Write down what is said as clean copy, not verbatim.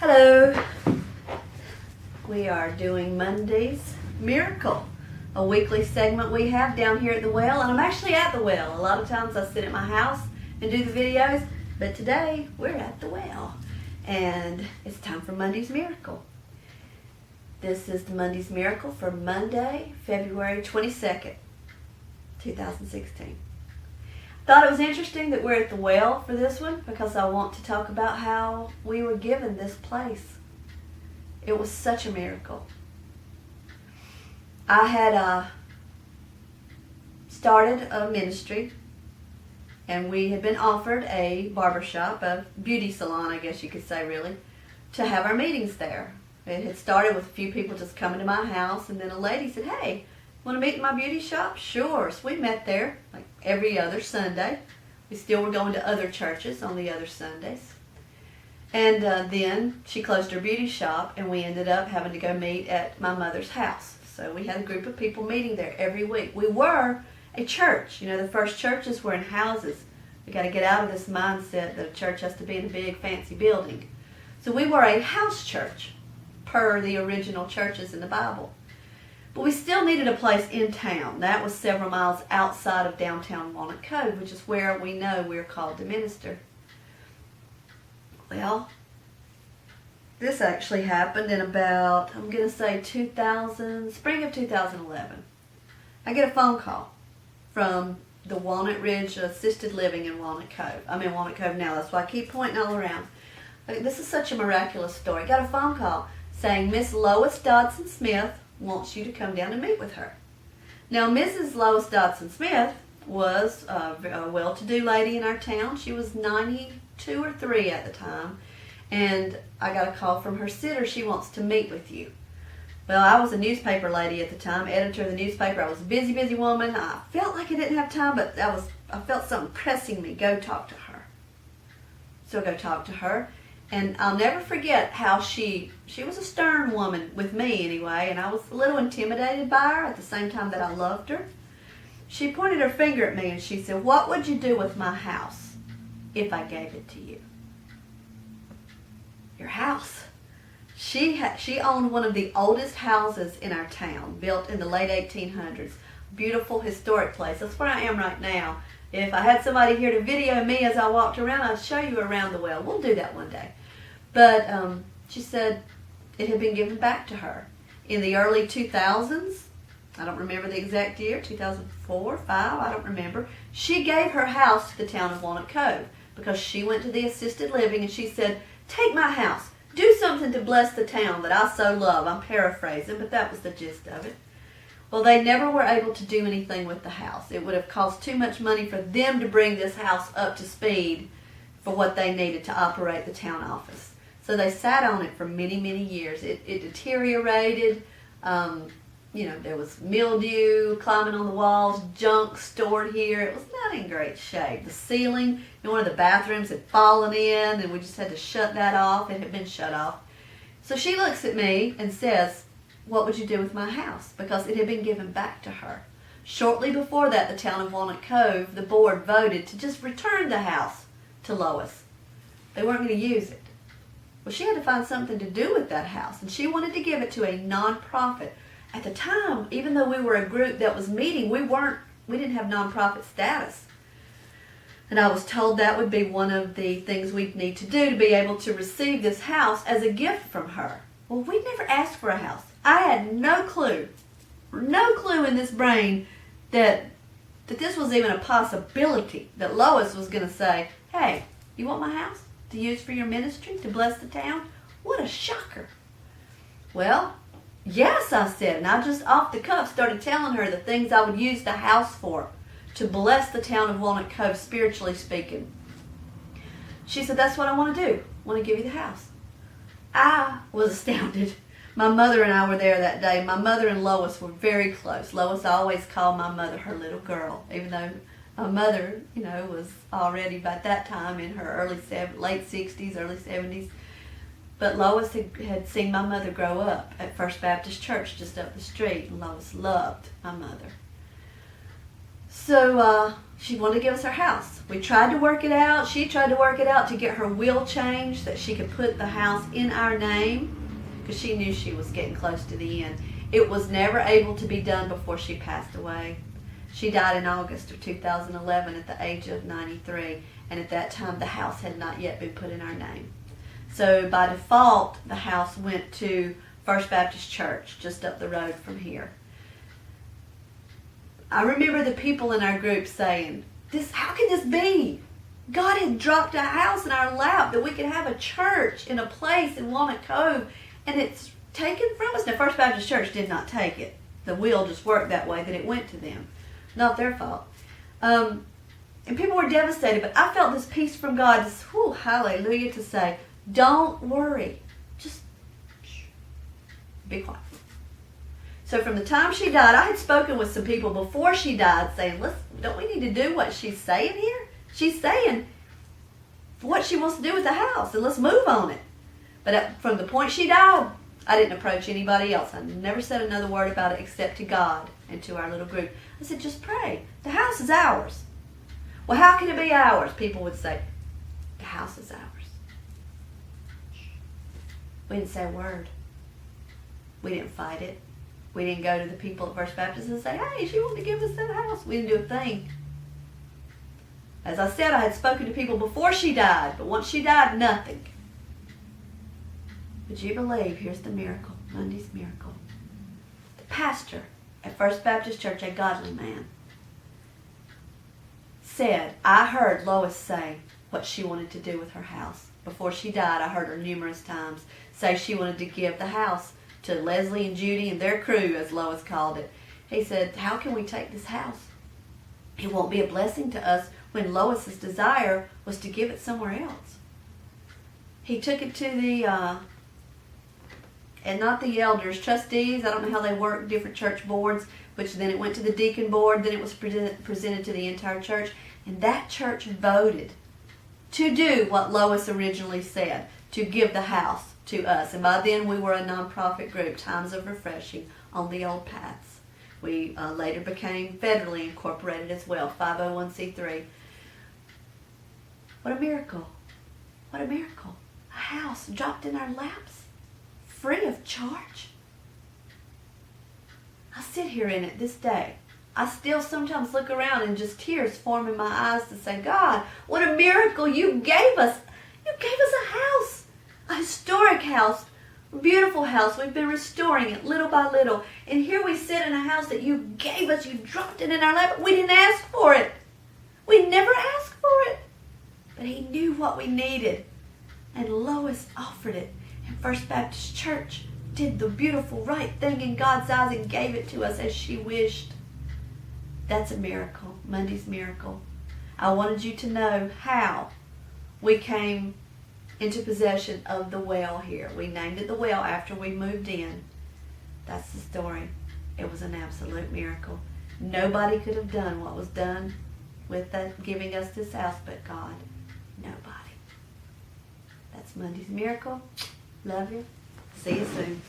Hello. We are doing Monday's Miracle, a weekly segment we have down here at the well, and I'm actually at the well. A lot of times I sit at my house and do the videos, but today we're at the well, and it's time for Monday's Miracle. This is the Monday's Miracle for Monday, February 22nd, 2016. Thought it was interesting that we're at the well for this one because I want to talk about how we were given this place. It was such a miracle. I had started a ministry, and we had been offered a barbershop, a beauty salon, I guess you could say, really, to have our meetings there. It had started with a few people just coming to my house, and then a lady said, "Hey, want to meet in my beauty shop?" Sure. So we met there like every other Sunday. We still were going to other churches on the other Sundays. And then she closed her beauty shop, and we ended up having to go meet at my mother's house. So we had a group of people meeting there every week. We were a church. You know, the first churches were in houses. We got to get out of this mindset that a church has to be in a big fancy building. So we were a house church per the original churches in the Bible. But we still needed a place in town. That was several miles outside of downtown Walnut Cove, which is where we know we're called to minister. Well, this actually happened in about, I'm going to say spring of 2011. I get a phone call from the Walnut Ridge Assisted Living in Walnut Cove. I'm in Walnut Cove now, that's why I keep pointing all around. This is such a miraculous story. I got a phone call saying Miss Lois Dodson Smith wants you to come down and meet with her. Now, Mrs. Lois Dodson Smith was a well-to-do lady in our town. She was 92 or 3 at the time, and I got a call from her sitter. She wants to meet with you. Well, I was a newspaper lady at the time, editor of the newspaper. I was a busy woman. I felt like I didn't have time, but I felt something pressing me. Go talk to her. So I go talk to her. And I'll never forget how she was a stern woman with me anyway, and I was a little intimidated by her at the same time that I loved her. She pointed her finger at me and she said, "What would you do with my house if I gave it to you?" Your house. She owned one of the oldest houses in our town, built in the late 1800s. Beautiful historic place. That's where I am right now. If I had somebody here to video me as I walked around, I'd show you around the well. We'll do that one day. But she said it had been given back to her in the early 2000s. I don't remember the exact year, 2004, 5, I don't remember. She gave her house to the town of Walnut Cove because she went to the assisted living and she said, "Take my house. Do something to bless the town that I so love." I'm paraphrasing, but that was the gist of it. Well, they never were able to do anything with the house. It would have cost too much money for them to bring this house up to speed for what they needed to operate the town office. So they sat on it for many years. It deteriorated. There was mildew climbing on the walls, junk stored here. It was not in great shape. The ceiling in one of the bathrooms had fallen in, and we just had to shut that off. It had been shut off. So she looks at me and says, "What would you do with my house?" Because it had been given back to her. Shortly before that, the town of Walnut Cove, the board voted to just return the house to Lois. They weren't going to use it. Well, she had to find something to do with that house, and she wanted to give it to a nonprofit. At the time, even though we were a group that was meeting, we didn't have nonprofit status. And I was told that would be one of the things we'd need to do to be able to receive this house as a gift from her. Well, we'd never asked for a house. I had no clue in this brain that this was even a possibility, that Lois was going to say, "Hey, you want my house to use for your ministry, to bless the town?" What a shocker. Well, yes, I said, and I just off the cuff started telling her the things I would use the house for, to bless the town of Walnut Cove, spiritually speaking. She said, "That's what I want to do. I want to give you the house." I was astounded. My mother and I were there that day. My mother and Lois were very close. Lois always called my mother her little girl, even though my mother, was already by that time in her late 60s, early 70s. But Lois had seen my mother grow up at First Baptist Church just up the street, and Lois loved my mother. So she wanted to give us her house. We tried to work it out. She tried to work it out to get her will changed that she could put the house in our name because she knew she was getting close to the end. It was never able to be done before she passed away. She died in August of 2011 at the age of 93, and at that time the house had not yet been put in our name. So by default, the house went to First Baptist Church just up the road from here. I remember the people in our group saying, how can this be? God had dropped a house in our lap that we could have a church in a place in Walnut Cove, and it's taken from us. Now, First Baptist Church did not take it. The will just worked that way, that it went to them. Not their fault. And people were devastated, but I felt this peace from God, this hallelujah, to say, don't worry. Just be quiet. So from the time she died, I had spoken with some people before she died saying, listen, don't we need to do what she's saying here? She's saying what she wants to do with the house, and let's move on it. But from the point she died, I didn't approach anybody else. I never said another word about it except to God and to our little group. I said, just pray. The house is ours. Well, how can it be ours? People would say, the house is ours. We didn't say a word. We didn't fight it. We didn't go to the people at First Baptist and say, hey, she wanted to give us that house. We didn't do a thing. As I said, I had spoken to people before she died, but once she died, nothing. Would you believe, here's the miracle, Monday's miracle. The pastor at First Baptist Church, a godly man, said, I heard Lois say what she wanted to do with her house. Before she died, I heard her numerous times say she wanted to give the house to Leslie and Judy and their crew, as Lois called it. He said, how can we take this house? It won't be a blessing to us when Lois's desire was to give it somewhere else. He took it to the, and not the elders, trustees, I don't know how they work, different church boards, which then it went to the deacon board, then it was presented to the entire church, and that church voted to do what Lois originally said, to give the house to us. And by then we were a nonprofit group, Times of Refreshing, on the old paths. We later became federally incorporated as well, 501c3. What a miracle. What a miracle. A house dropped in our laps, free of charge. I sit here in it this day. I still sometimes look around and just tears form in my eyes to say, God, what a miracle you gave us. You gave us a house. A historic house, a beautiful house. We've been restoring it little by little. And here we sit in a house that you gave us. You dropped it in our lap. We didn't ask for it. We never asked for it. But he knew what we needed. And Lois offered it. And First Baptist Church did the beautiful right thing in God's eyes and gave it to us as she wished. That's a miracle. Monday's miracle. I wanted you to know how we came into possession of the well here. We named it the well after we moved in. That's the story. It was an absolute miracle. Nobody could have done what was done with that, giving us this house but God. Nobody. That's Monday's miracle. Love you. See you soon.